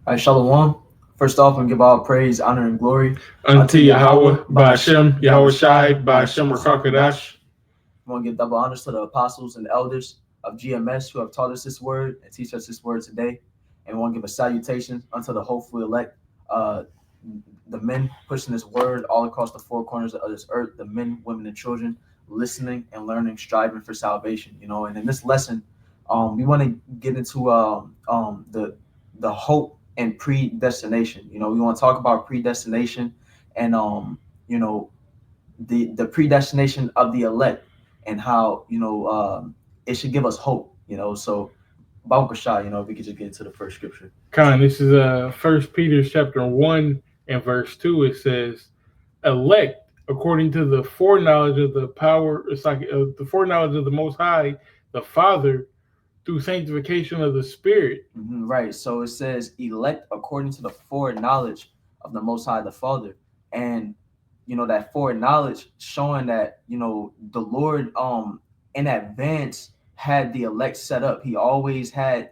All right, Shalom. First off, we give all praise, honor, and glory Unto unto Yahweh, Yahweh, Ba'ashem, Yahweh Yahweh Shai, Shai, Ba'ashem, Ba'ashem, Rakakadash. We want to give double honors to the apostles and elders of GMS who have taught us this word and teach us this word today. And we want to give a salutation unto the hopeful elect, uh, the men pushing this word all across the four corners of this earth, the men, women, and children listening and learning, striving for salvation. And in this lesson, we want to get into the hope and predestination. We want to talk about predestination and you know the predestination of the elect and how it should give us hope. So Baruch Shah, if we could just get into the first scripture. This is First Peter chapter 1 and verse 2. It says, elect according to the foreknowledge of the power, the foreknowledge of the Most High, the Father, through sanctification of the Spirit. Right. So it says elect according to the foreknowledge of the Most High, the Father, and that foreknowledge showing that the Lord in advance had the elect set up. He always had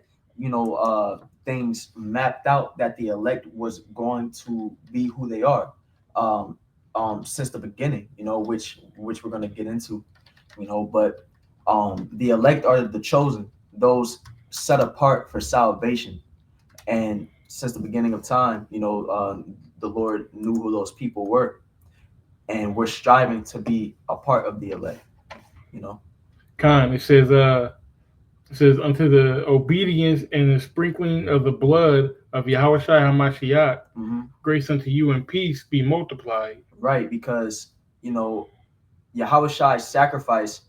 things mapped out that the elect was going to be who they are um since the beginning, which we're going to get into, but the elect are the chosen, those set apart for salvation. And since the beginning of time, the Lord knew who those people were, and we're striving to be a part of the elect. You know. It says unto the obedience and the sprinkling of the blood of Yahweh Shai HaMashiach, grace unto you and peace be multiplied. Right, because Yahweh Shai's sacrifice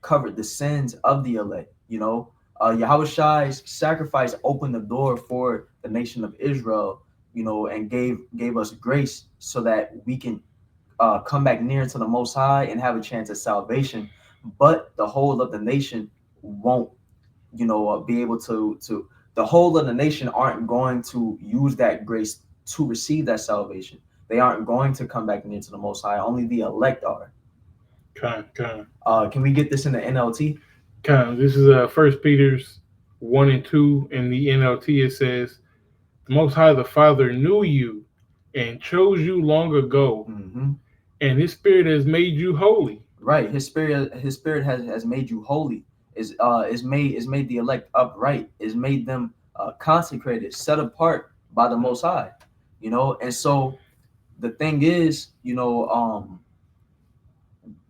covered the sins of the elect. Yahweh Shai's sacrifice opened the door for the nation of Israel, and gave us grace so that we can come back near to the Most High and have a chance at salvation. But the whole of the nation won't, be able to. The whole of the nation aren't going to use that grace to receive that salvation. They aren't going to come back near to the Most High. Only the elect are. Can we get this in the NLT? This is First Peter's 1 and 2 in the NLT. It says, the Most High, the Father, knew you and chose you long ago, and His Spirit has made you holy. Right, His Spirit has made you holy. Is made the elect upright. Is made them consecrated, set apart by the Most High. And so the thing is,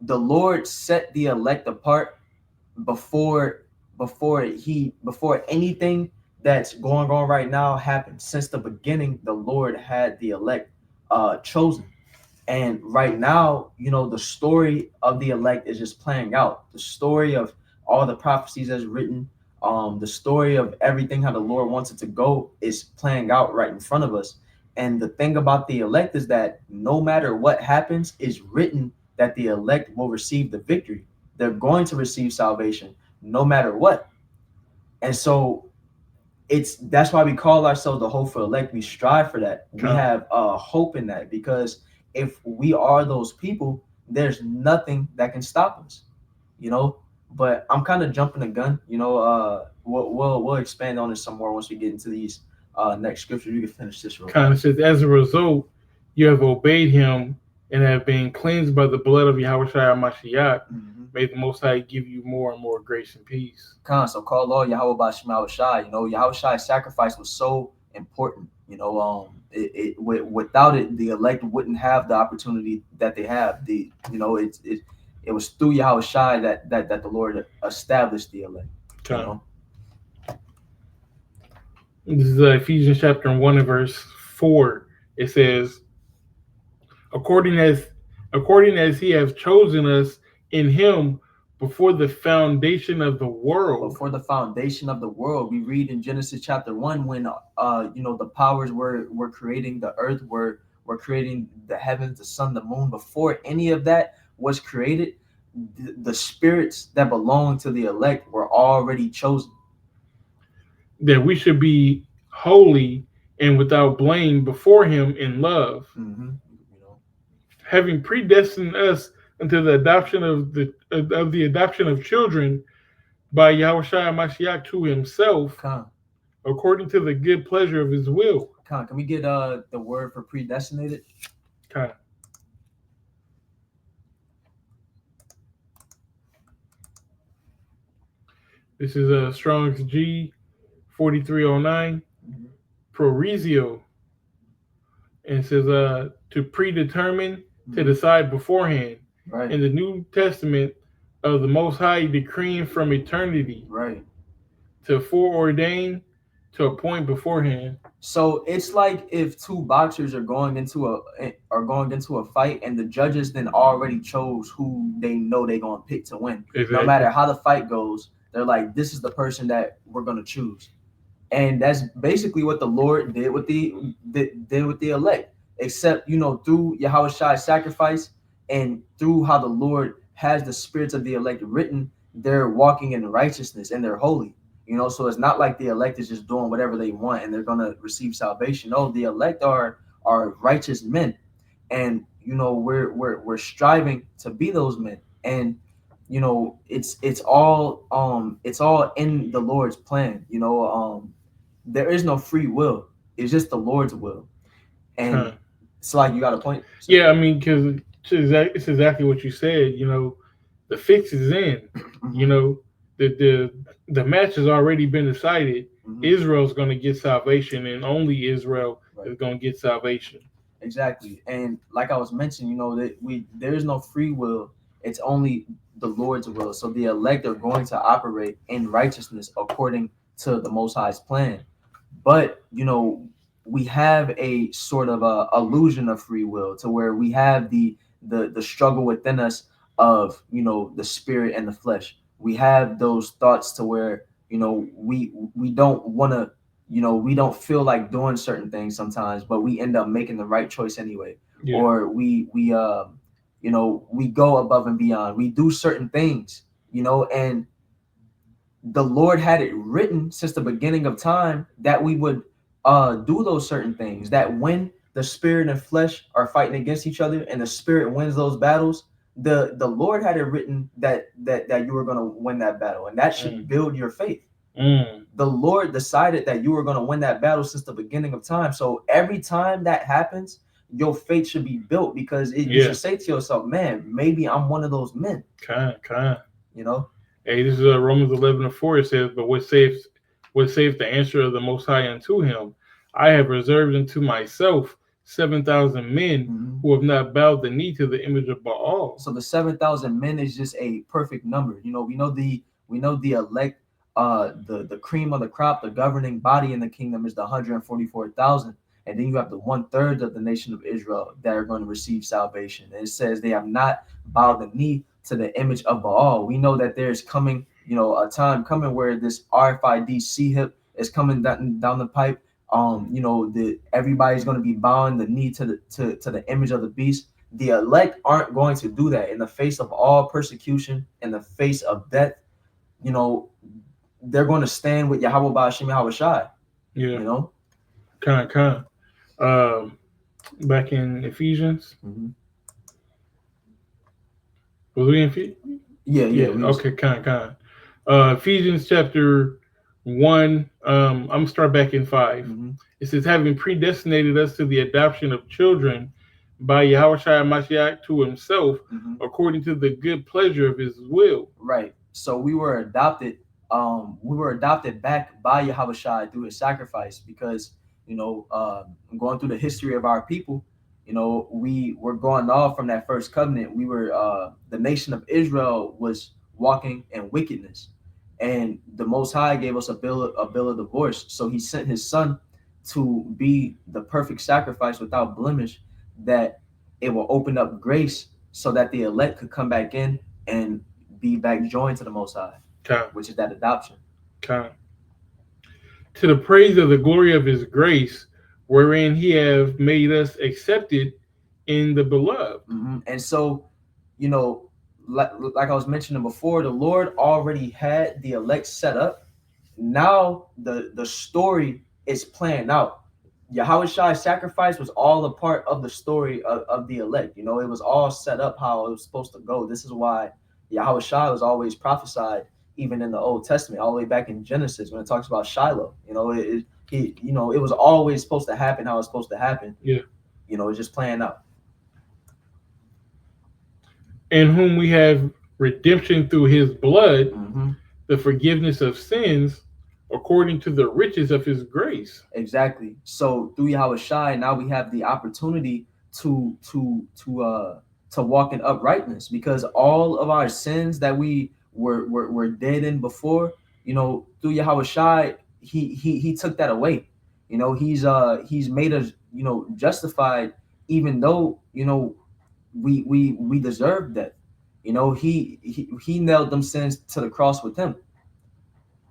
the Lord set the elect apart before anything that's going on right now happened. Since the beginning, the Lord had the elect chosen. And right now, the story of the elect is just playing out. The story of all the prophecies that's written, the story of everything, how the Lord wants it to go, is playing out right in front of us. And the thing about the elect is that no matter what happens, it's written that the elect will receive the victory. They're going to receive salvation no matter what. And so that's why we call ourselves the hopeful elect. We strive for that. We have hope in that, because if we are those people, there's nothing that can stop us. But I'm kind of jumping the gun. We'll expand on it some more once we get into these next scriptures. You can finish this real quick. It says, as a result, you have obeyed Him and have been cleansed by the blood of Yahweh Shai HaMashiach. May the Most High give you more and more grace and peace. So call Lord Yahweh Ba'ashem Yahweh Shai. Yahweh Shai's sacrifice was so important. Without it, the elect wouldn't have the opportunity that they have. It was through Yahweh Shai that the Lord established the elect. This is Ephesians chapter 1 and verse 4. It says, according as He has chosen us in Him before the foundation of the world. Before the foundation of the world, we read in Genesis chapter 1 when the powers were creating the earth, were creating the heavens, the sun, the moon. Before any of that was created, the spirits that belong to the elect were already chosen. That we should be holy and without blame before Him in love, having predestined us unto the adoption of the adoption of children by Yahweh Shai HaMashiach to Himself, according to the good pleasure of his will. Can we get the word for predestinated? Kind. This is a Strong's G 4309 Mhm. Prorizio, and it says to predetermine, to Mhm. decide beforehand. Right, In the New Testament of the Most High decreeing from eternity, right. to foreordain, to appoint beforehand. So it's like if two boxers are going into a fight, and the judges then already chose who they know they're gonna pick to win. No Exactly. matter how the fight goes, they're like, this is the person that we're gonna choose. And that's basically what the Lord did with the elect. Except, through Yahweh's sacrifice, and through how the Lord has the spirits of the elect written, they're walking in righteousness and they're holy. So it's not like the elect is just doing whatever they want and they're gonna receive salvation. No, the elect are righteous men, and we're striving to be those men. And it's all in the Lord's plan. There is no free will. It's just the Lord's will. And Kind. it's like, you got a point. Yeah, I mean, because it's exactly what you said. The fix is in. You Hmm. know, the match has already been decided. Hmm. Israel's going to get salvation, and only Israel Right. is going to get salvation. Exactly. And like I was mentioning, that there is no free will. It's only the Lord's will. So the elect are going to operate in righteousness according to the Most High's plan. But we have a sort of a illusion of free will, to where we have the struggle within us of the spirit and the flesh. We have those thoughts to where we don't want to, we don't feel like doing certain things sometimes, but we end up making the right choice anyway. Yeah, Or we go above and beyond, we do certain things, and the Lord had it written since the beginning of time that we would do those certain things. That when the spirit and flesh are fighting against each other, and the spirit wins those battles, the Lord had it written that you were going to win that battle, and that should mm, build your faith. mm, The Lord decided that you were going to win that battle since the beginning of time. So every time that happens, your faith should be built, because you yeah, should say to yourself, man, maybe I'm one of those men. kind. You know. Hey, this is Romans 11:4. It says, "But what saith the answer of the Most High unto him? I have reserved unto myself 7,000 men Mhm. who have not bowed the knee to the image of Baal." So the 7,000 men is just a perfect number. We know the elect, the cream of the crop, the governing body in the kingdom is the 144,000, and then you have the 1/3 of the nation of Israel that are going to receive salvation. And it says they have not bowed the knee to the image of Baal. We know that there's coming, a time coming where this RFID hip is coming down the pipe. The everybody's going to be bowing the knee to the image of the beast. The elect aren't going to do that in the face of all persecution, in the face of death. You know, they're going to stand with Yahweh Bashim Yahweh Shai. Yeah, You know. kind. Um, Back in Ephesians, Hmm. was we in Ephes? Yeah, yeah, Yeah, we was. okay, kind. Ephesians chapter 1, I'm going to start back in 5. Hmm. It says, having predestinated us to the adoption of children by Yahweh Shai Mashiach to himself, Hmm. according to the good pleasure of his will. Right. So we were adopted. We were adopted back by Yahweh Shai through his sacrifice, because going through the history of our people, we were going off from that first covenant. We were the nation of Israel was walking in wickedness, and the Most High gave us a bill of divorce. So He sent His Son to be the perfect sacrifice without blemish, that it will open up grace so that the elect could come back in and be back joined to the Most High, Kind, which is that adoption. kind. To the praise of the glory of his grace, wherein he have made us accepted in the beloved. And so, you know, like I was mentioning before, the Lord already had the elect set up. Now the story is playing out. Yahweh Shai's sacrifice was all a part of the story of the elect. It was all set up how it was supposed to go. This is why Yahweh Shai was always prophesied even in the Old Testament, all the way back in Genesis when it talks about Shiloh. It was always supposed to happen how it's supposed to happen. Yeah. It's just playing out. In whom we have redemption through his blood, Hmm. the forgiveness of sins, according to the riches of his grace. Exactly. So through Yahweh Shai, now we have the opportunity to walk in uprightness, because all of our sins that we were dead in before, through Yahweh Shai, he took that away. He's made us, justified, even though, we deserve death. He nailed them sins to the cross with him.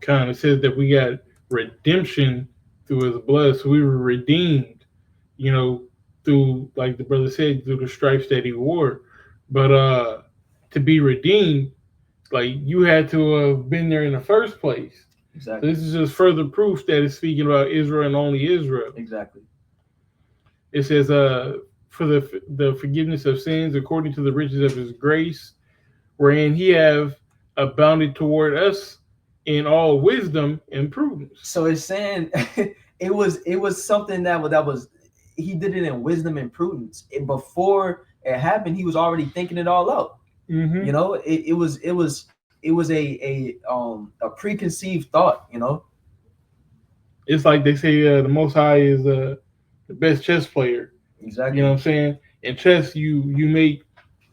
Kind of says that we got redemption through his blood. So we were redeemed, you know, through, like the brother said, through the stripes that he wore. But to be redeemed, like you had to have been there in the first place. So Exactly. this is just further proof that it's speaking about Israel and only Israel. Exactly. It says, for the forgiveness of sins according to the riches of his grace, wherein he have abounded toward us in all wisdom and prudence. So it's saying it was something that was he did it in wisdom and prudence. Before it happened, he was already thinking it all out. Mm-hmm. It was a preconceived thought. It's like they say the Most High is the best chess player. You know Exactly. what I'm saying? In chess, you're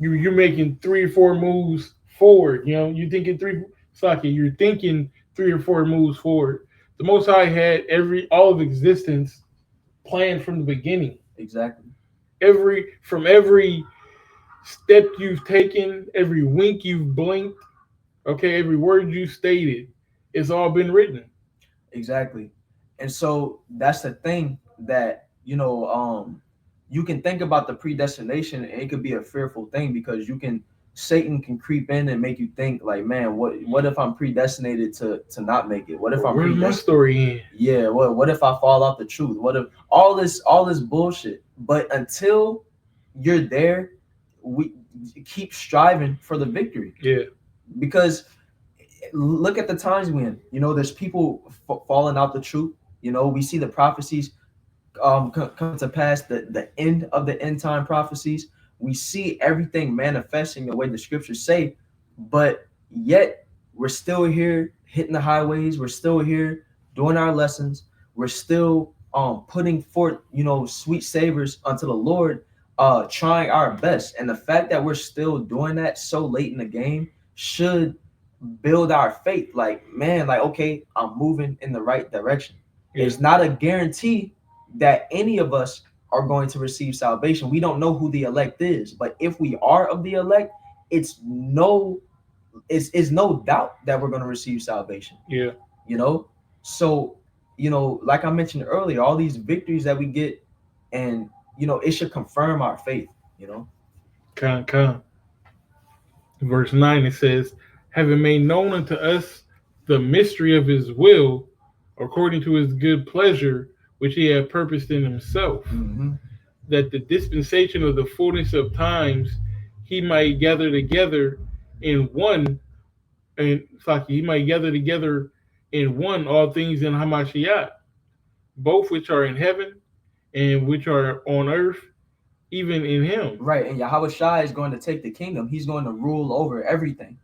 making 3 or 4 moves forward. You know, you thinking three. Saki, you're thinking 3 or 4 moves forward. The Most High had all of existence planned from the beginning. Exactly. Every step you've taken, every wink you've blinked, okay, every word you stated, it's all been written. Exactly. And so that's the thing that, you can think about the predestination, and it could be a fearful thing, because Satan can creep in and make you think like, man, what if I'm predestinated to not make it? What if Well, I'm where's my predestined? story in? Yeah, what if I fall off the truth? What if all this bullshit? But until you're there, we keep striving for the victory, Yeah, because look at the times we're in. There's people falling out the truth. We see the prophecies come to pass, the end of the end time prophecies. We see everything manifesting the way the scriptures say, but yet we're still here hitting the highways. We're still here doing our lessons. We're still putting forth, sweet savors unto the Lord, trying our best. And the fact that we're still doing that so late in the game should build our faith. Like, man, like, okay, I'm moving in the right direction. yeah, It's not a guarantee that any of us are going to receive salvation. We don't know who the elect is, but if we are of the elect, it's no it's no doubt that we're going to receive salvation. yeah. You know, so like I mentioned earlier, all these victories that we get, and it should confirm our faith. Con. Verse 9 it says, having made known unto us the mystery of his will, according to his good pleasure, which he had purposed in himself, Mm-hmm. that the dispensation of the fullness of times he might gather together in one, and he might gather together in one all things in Hamashiach, both which are in heaven and which are on earth, even in him. Right, and Yahweh Shai is going to take the kingdom. He's going to rule over everything.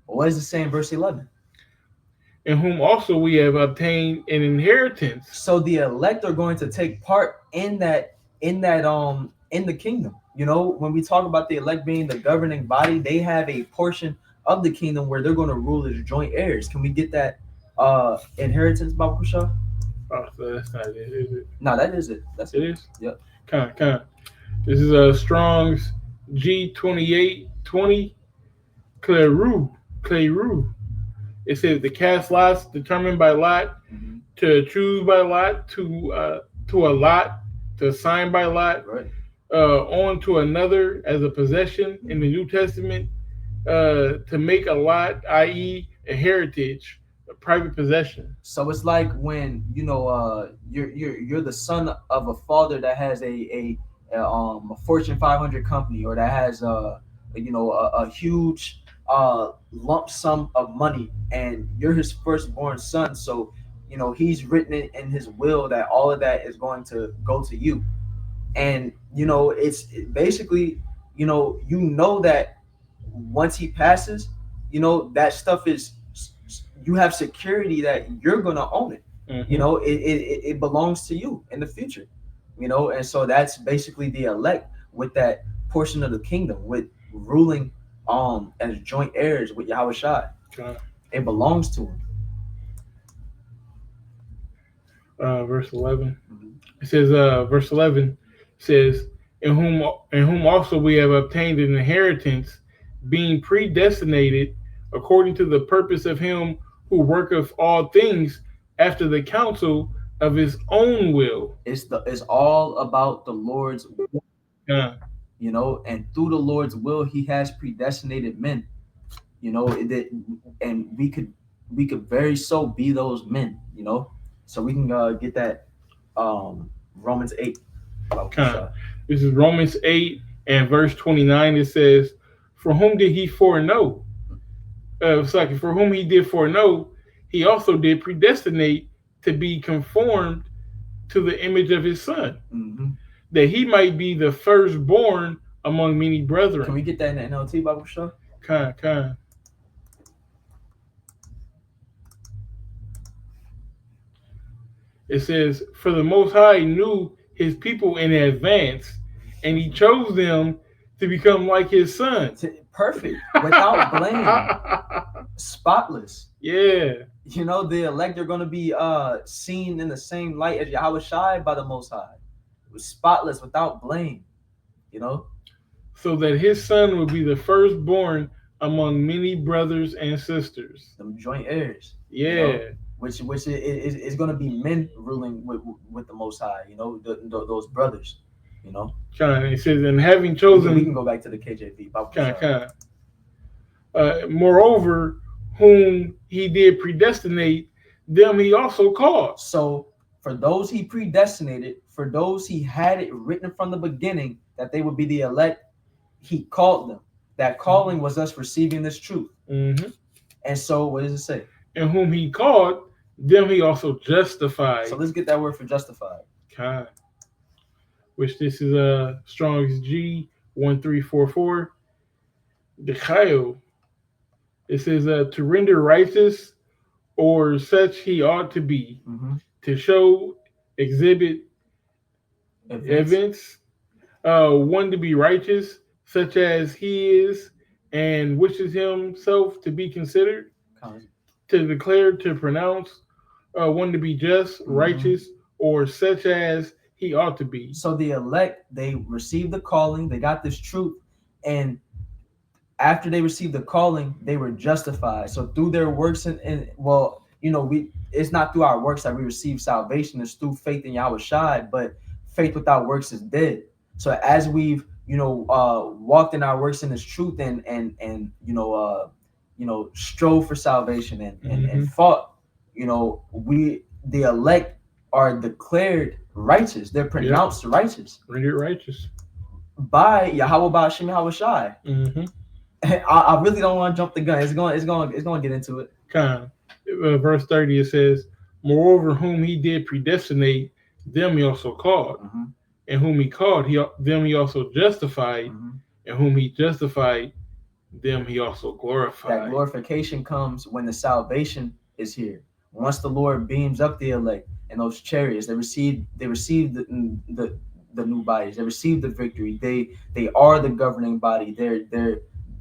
What does it say in verse 11? In whom also we have obtained an inheritance. So the elect are going to take part in the kingdom. When we talk about the elect being the governing body, they have a portion of the kingdom where they're going to rule as joint heirs. Can we get that inheritance, Baba Kusha? Oh, so that's not it, is it? No, that is it. That's It it. is? Yep. Kind. This is Strong's G2820 Cleru. It says the cast lots determined by lot, Mm-hmm. to choose by lot, to a lot, to assign by lot, Right. on to another as a possession in the New Testament, to make a lot, i.e., a heritage, a private possession. So it's like when you're the son of a father that has a Fortune 500 company, or that has a huge lump sum of money, and you're his firstborn son. So he's written it in his will that all of that is going to go to you. And it's basically, that once he passes, that stuff is, you have security that you're gonna own it. It belongs to you in the future. And so that's basically the elect with that portion of the kingdom, with ruling as joint heirs with Yahweh Shai. Okay. It belongs to him. Verse 11. Mhm. It says, verse 11 says, in whom also we have obtained an inheritance, being predestinated according to the purpose of him who worketh all things after the counsel of his own will. It's all about the Lord's will, Uh, and through the Lord's will, He has predestinated men. And we could very so be those men. So we can get that Romans 8. kind. This is Romans 8 and verse 29. It says, for whom did he foreknow? It's like, for whom he did foreknow, he also did predestinate to be conformed to the image of his son, Mm-hmm. that he might be the firstborn among many brethren. Can we get that in the NLT Bible show? Kind. It says, for the Most High knew his people in advance, and he chose them to become like his son. Perfect, without blame, spotless. Yeah. The elect are going to be seen in the same light as Yahweh Shai by the Most High, spotless, without blame. So that his son will be the firstborn among many brothers and sisters. Them joint heirs. Yeah. Which is going to be men ruling with the Most High. Those brothers. Kind. It says, and having chosen, we can go back to the KJV. Kind. Moreover, whom he did predestinate, them he also called. So for those he predestinated, for those he had it written from the beginning that they would be the elect, he called them. That calling was us receiving this truth. Mm-hmm. And so what does it say? And whom he called, them he also justified. So let's get that word for justified. Okay. Which this is Strong's G 1344. Dechayo. It says to render righteous, or such he ought to be, to show, exhibit, events, one to be righteous, such as he is, and wishes himself to be considered, to declare, to pronounce, one to be just, righteous, or such as he ought to be. So the elect, they received the calling, they got this truth, and after they received the calling, they were justified. So through their works, it's not through our works that we receive salvation. It's through faith in Yahweh Shai, but faith without works is dead. So as we've walked in our works in this truth and strove for salvation and fought, the elect are declared righteous. They're pronounced righteous. Rendered righteous by Yahweh Ba'Shem Yahweh Shai. I really don't want to jump the gun. It's going to get into it. Verse 30, it says, moreover, whom he did predestinate, them he also called. And whom he called, them he also justified. And whom he justified, them he also glorified. That glorification comes when the salvation is here. Once the Lord beams up the elect in those chariots, they receive the new bodies. They receive the victory. They are the governing body. They're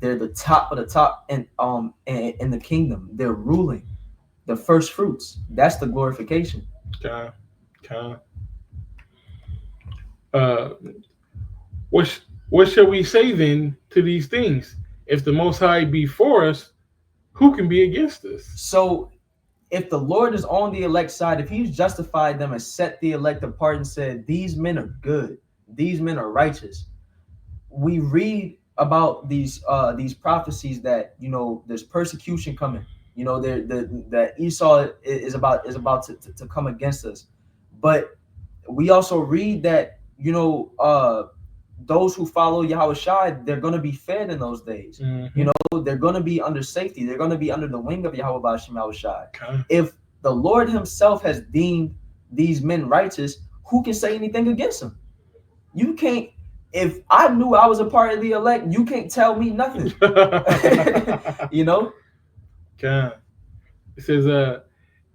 the top of the top in the kingdom. They're ruling, the first fruits. That's the glorification. What shall we say then to these things? If the Most High be for us, who can be against us? So if the Lord is on the elect side, if he's justified them and set the elect apart and said, these men are good, these men are righteous, we read about these prophecies that there's persecution coming. That Esau is about to come against us. But we also read that those who follow Yahweh Shai, they're gonna be fed in those days. Mm-hmm. They're gonna be under safety. They're gonna be under the wing of Yahweh Bashim Yahweh Shai. Okay. If the Lord Himself has deemed these men righteous, who can say anything against them? You can't. If I knew I was a part of the elect, you can't tell me nothing. You know. Okay. It says,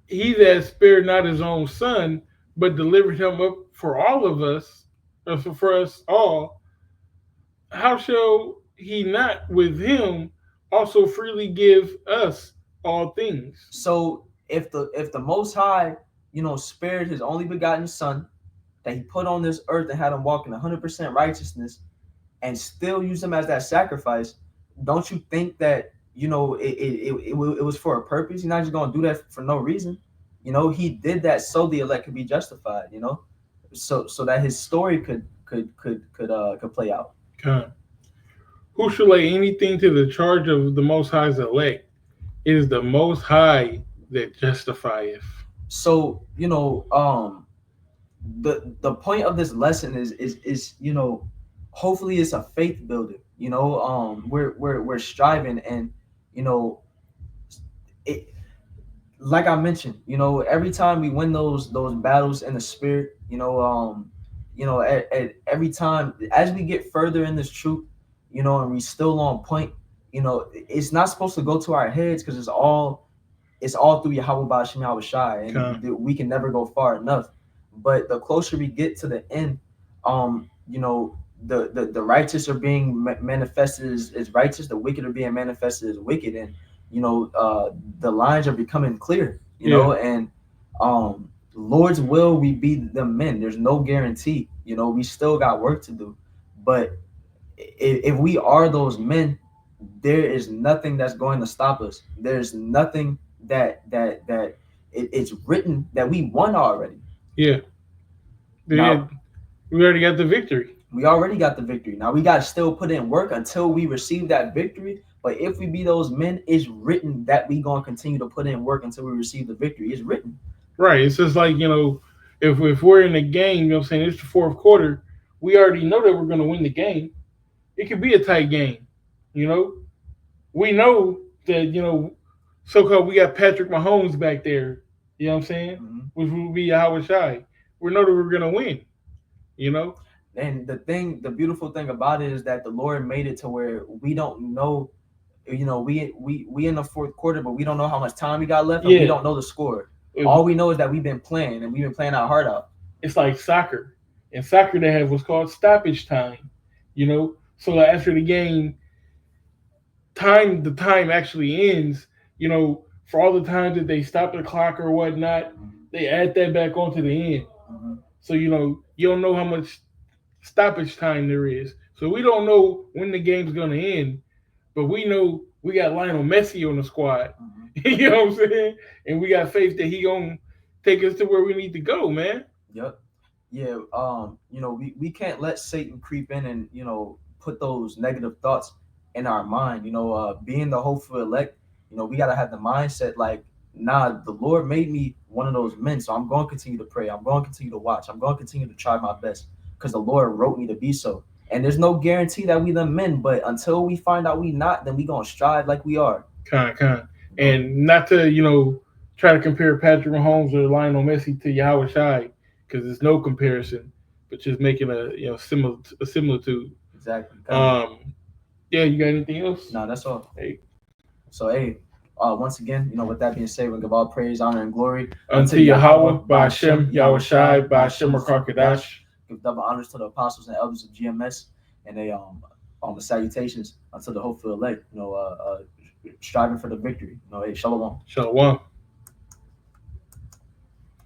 he that spared not his own son, but delivered him up for all of us, for us all, how shall he not with him also freely give us all things? So if the Most High, spared His only begotten Son, that He put on this earth and had Him walk in 100% righteousness, and still use Him as that sacrifice, don't you think that it was for a purpose? You're not just gonna do that for no reason. He did that so the elect could be justified. So that His story could play out. Okay. Who shall lay anything to the charge of the Most High's elect? It is the Most High that justifieth. So the point of this lesson is hopefully it's a faith builder. We're striving, and you know it, like I mentioned, every time we win those battles in the spirit, every time as we get further in this truth, and we still on point, it's not supposed to go to our heads, because it's all through Yahweh Bashim Yahweh Shai, and we can never go far enough. But the closer we get to the end, the righteous are being manifested as righteous, the wicked are being manifested as wicked, and the lines are becoming clear. And Lord's will, we be the men. There's no guarantee. We still got work to do, but if we are those men, there is nothing that's going to stop us. There's nothing it's written that we won already. Yeah. Now, we already got the victory. We already got the victory. Now we got to still put in work until we receive that victory. But if we be those men, it's written that we gonna continue to put in work until we receive the victory. It's written. Right. It's just like, if we're in a game, you know what I'm saying, it's the fourth quarter, we already know that we're going to win the game. It could be a tight game, We know that, so-called we got Patrick Mahomes back there, you know what I'm saying, which will be Yahweh Shai. We know that we're going to win, And the beautiful thing about it is that the Lord made it to where we don't know, we in the fourth quarter, but we don't know how much time we got left, and we don't know the score. All we know is that we've been playing, and we've been playing our heart out. It's like soccer. In soccer, they have what's called stoppage time, So like after the game, the time actually ends, for all the times that they stop the clock or whatnot, they add that back onto the end. So, you don't know how much stoppage time there is. So we don't know when the game's going to end, but we know we got Lionel Messi on the squad. You know what I'm saying? And we got faith that he gonna take us to where we need to go, man. Yep. Yeah. We can't let Satan creep in and put those negative thoughts in our mind. Being the hopeful elect, we gotta have the mindset like, nah, the Lord made me one of those men, so I'm going to continue to pray. I'm going to continue to watch. I'm going to continue to try my best, because the Lord wrote me to be so. And there's no guarantee that we the men, but until we find out we not, then we gonna strive like we are. And not to, try to compare Patrick Mahomes or Lionel Messi to Yahweh Shai, because there's no comparison, but just making a similitude. Exactly. Yeah, you got anything else? No, that's all. Hey. So once again, with that being said, we give all praise, honor, and glory unto Yahweh, by Hashem, Yahweh Shai, by Hashem Rakakadash. Give double honors to the apostles and elders of GMS, and they the salutations unto the hopeful elect. Striving for the victory. Shalom. Shalom.